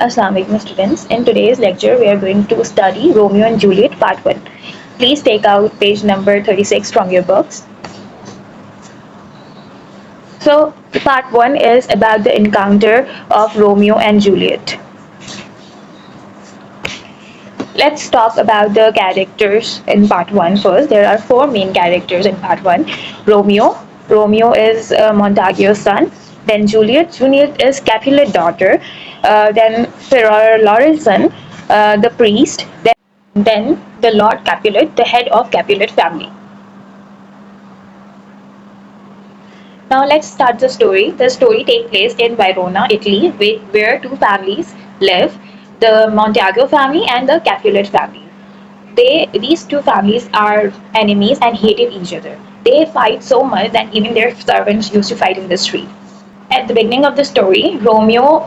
Assalamualaikum students. In today's lecture, we are going to study Romeo and Juliet Part 1. Please take out page number 36 from your books. So, Part 1 is about the encounter of Romeo and Juliet. Let's talk about the characters in Part 1 first. There are four main characters in Part 1. Romeo. Romeo is Montague's son. Then Juliet. Juliet is Capulet's daughter. Then Ferrero Lawrenson, the priest. Then the Lord Capulet, the head of Capulet family. Now let's start the story. The story takes place in Verona, Italy, where two families live, the Montague family and the Capulet family. These two families are enemies and hated each other. They fight so much that even their servants used to fight in the street. At the beginning of the story, Romeo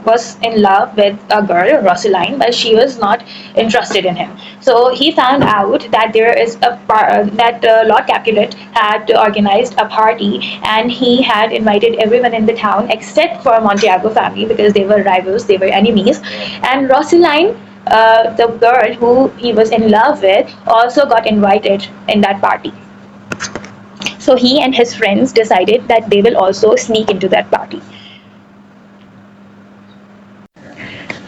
was in love with a girl, Rosaline, but she was not interested in him. So he found out that Lord Capulet had organized a party, and he had invited everyone in the town except for Montagu family because they were rivals, they were enemies, and Rosaline. The girl who he was in love with also got invited in that party. So he and his friends decided that they will also sneak into that party.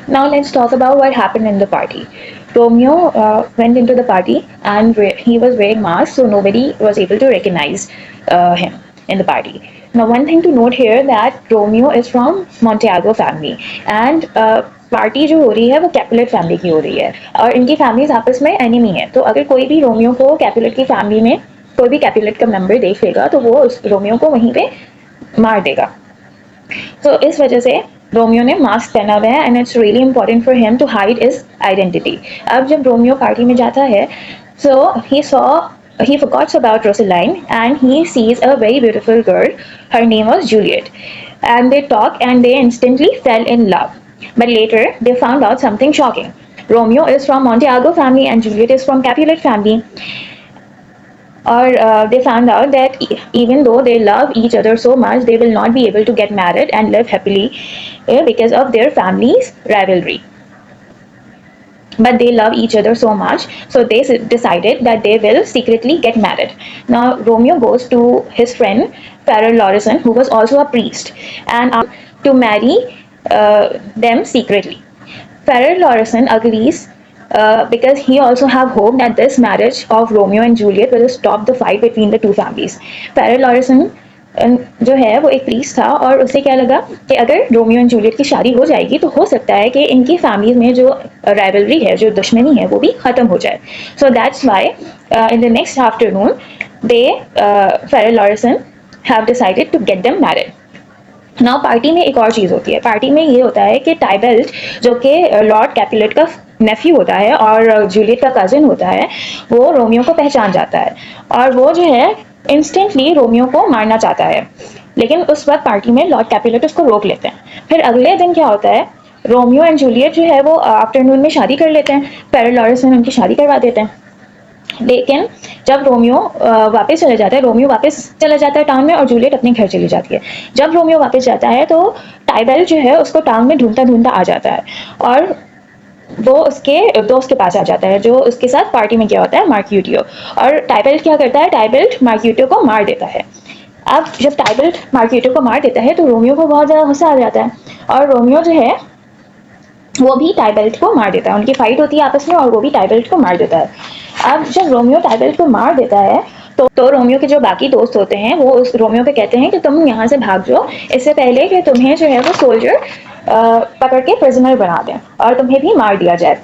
Now let's talk about what happened in the party. Romeo went into the party and he was wearing mask, so nobody was able to recognize him in the party. Now one thing to note here that Romeo is from Montagu family and party जो हो रही है वो Capulet family की हो रही है और इनकी फैमिलीज आपस में एनिमी है. तो अगर कोई भी रोमियो को कैपुलेट की फैमिली में कोई भी कैपुलेट का मेंबर देख लेगा तो वो उस रोमियो को वहीं पे मार देगा. तो इस वजह से रोमियो ने मास्क पहना हुआ है and it's really important for him to hide his identity. अब जब रोमियो पार्टी में जाता है सो he forgets about Rosaline and he sees a very beautiful girl. Her name was Juliet. And they talk and they instantly fell in love. But later they found out something shocking. Romeo is from Montagu family and Juliet is from Capulet family. Or they found out that even though they love each other so much, they will not be able to get married and live happily because of their family's rivalry. But they love each other so much, so they decided that they will secretly get married. Now Romeo goes to his friend Ferrero Lawrenson, who was also a priest, and to marry them secretly. Ferrero Lawrenson agrees because he also have hope that this marriage of Romeo and Juliet will stop the fight between the two families. Ferrero Lawrenson जो है वो एक priest था और उसे क्या लगा कि अगर रोमियो एंड जूलियट की शादी हो जाएगी तो हो सकता है कि इनकी फैमिलीज में जो राइवलरी है, जो दुश्मनी है, वो भी खत्म हो जाए. So that's why in the next afternoon they Farrell Lawrenson have decided to get them married. Now party में एक और चीज़ होती है. पार्टी में ये होता है कि टाइबेल्ट जो कि लॉर्ड कैपुलेट का नेफ्यू होता है और जूलियट का कजिन होता है, वो रोमियो को पहचान जाता है और वो जो है इंस्टेंटली रोमियो को मारना चाहता है. लेकिन उस वक्त पार्टी में लॉर्ड कैपुलेट उसको रोक लेते हैं. फिर अगले दिन क्या होता है, रोमियो एंड जूलियट जो है वो आफ्टरनून में शादी कर लेते हैं. फेरल लॉरेंसन उनकी शादी करवा देते हैं. लेकिन जब रोमियो वापस चले जाता है, रोमियो वापस चला जाता है टाउन में और जूलियट अपने घर चली जाती है. जब रोमियो वापस जाता है तो टाइबेल जो है उसको टाउन में ढूंढता ढूंढता आ जाता है और वो उसके दोस्त के पास आ जाता है जो उसके साथ पार्टी में गया होता है, मार्क्यूटियो. और टाइबेल्ट क्या करता है, टाइबेल्ट मार्क्यूटियो को मार देता है. अब जब टाइबेल्ट मार्क्यूटियो को मार देता है तो रोमियो को बहुत ज़्यादा गुस्सा आ जाता है और रोमियो जो है वो भी टाइबेल्ट को मार देता है. उनकी फाइट होती है आपस में और वो भी टाइबेल्ट को मार देता है. अब जब रोमियो टाइबेल्ट को मार देता है तो रोमियो के जो बाकी दोस्त होते हैं वो उस रोमियो पे कहते हैं कि तुम यहाँ से भाग जाओ इससे पहले कि तुम्हें जो है वो सोल्जर पकड़ के प्रिजनर बना दें और तुम्हें भी मार दिया जाए.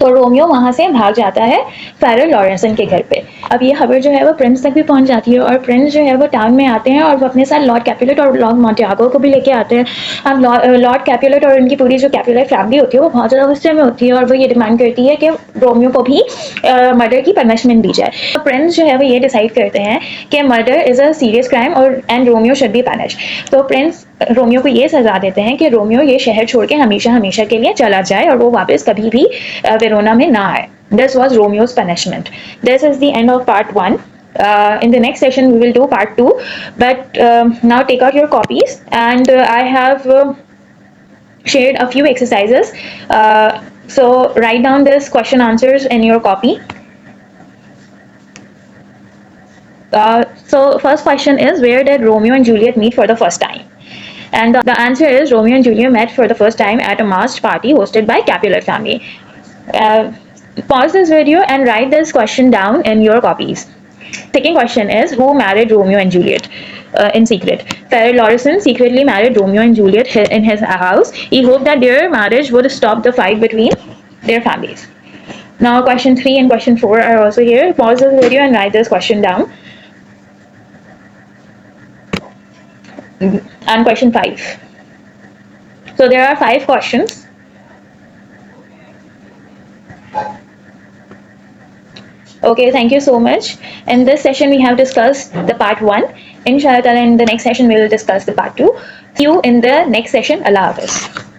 तो रोमियो वहाँ से भाग जाता है फेरल लॉरेंसन के घर पे. अब ये खबर जो है वो प्रिंस तक भी पहुँच जाती है और प्रिंस जो है वो टाउन में आते हैं और वो अपने साथ लॉर्ड कैपुलेट और लॉर्ड मोंटेगो को भी लेके आते हैं. अब लॉर्ड कैपुलेट और उनकी पूरी जो कैपुलेट फैमिली होती है वो बहुत ज़्यादा गुस्से में होती है और वो ये डिमांड करती है कि रोमियो को भी मर्डर की पनिशमेंट दी जाए. तो प्रिंस जो है वो ये डिसाइड करते हैं कि murder is a serious crime और and Romeo should be punish. तो प्रिंस रोमियो को ये सजा देते हैं कि रोमियो ये शहर छोड़ के हमेशा हमेशा के लिए चला जाए और वो वापस कभी भी वेरोना में ना आए. This was Romeo's punishment. This is the end of part 1. In the next session we will do part 2. But now take out your copies and I have shared a few exercises. So write down this question answers in your copy. So first question is, where did Romeo and Juliet meet for the first time? And the answer is, Romeo and Juliet met for the first time at a masked party hosted by Capulet family. Uh, Pause this video and write this question down in your copies. Second question is, who married Romeo and Juliet in secret? Farrell Lawrence secretly married Romeo and Juliet in his house. He hoped that their marriage would stop the fight between their families. Now question 3 and question 4 are also here. Pause this video and write this question down. And question 5. So there are 5 questions. Okay, thank you so much. In this session, we have discussed the part 1. Inshallah, in the next session, we will discuss the part 2. See you in the next session. Allah Hafiz.